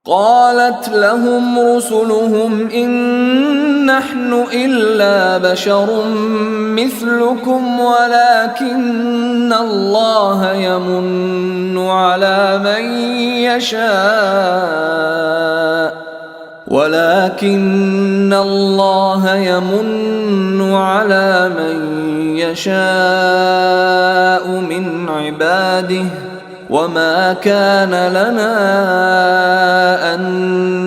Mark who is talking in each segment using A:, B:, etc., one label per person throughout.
A: قالت لهم رسلهم إن نحن إلا بشر مثلكم ولكن الله يمن على من يشاء من عباده وما كان لنا أن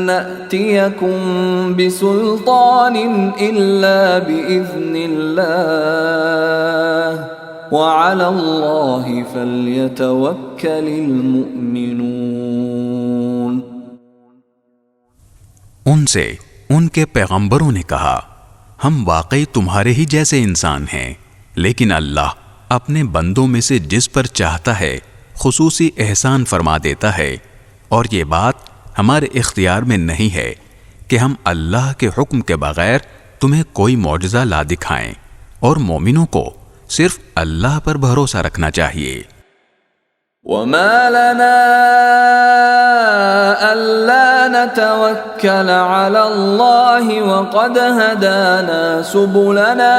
A: نأتيكم بسلطان إلا بإذن الله وعلى الله فليتوكل المؤمنون।
B: उनसे उनके पैगंबरों ने कहा, हम वाकई तुम्हारे ही जैसे इंसान हैं, लेकिन अल्लाह अपने बंदों में से जिस पर चाहता है खुसूसी एहसान फरमा देता है, और ये बात हमारे इख्तियार में नहीं है कि हम अल्लाह के हुक्म के बगैर तुम्हें कोई मौजज़ा ला दिखाएं, और मोमिनों को सिर्फ अल्लाह पर भरोसा रखना चाहिए।
A: वमा लना अल्ला नतवक्कल अला अल्लाहि वक़द हदाना सुबुलना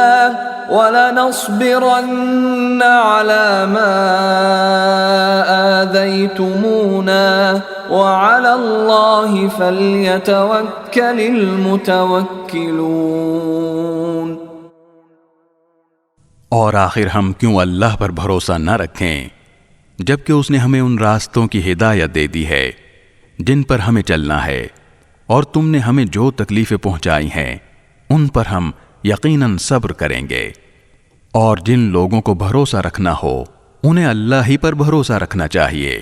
A: वलनस्बिरन्न अला मा आज़ैतुमूना वअला अल्लाहि फल्यतवक्कलिल मुतवक्किलून।
B: और आखिर हम क्यों अल्लाह पर भरोसा न रखें, जबकि उसने हमें उन रास्तों की हिदायत दे दी है जिन पर हमें चलना है, और तुमने हमें जो तकलीफें पहुंचाई हैं उन पर हम यकीनन सब्र करेंगे। और जिन लोगों को भरोसा रखना हो उन्हें अल्लाह ही पर भरोसा रखना चाहिए।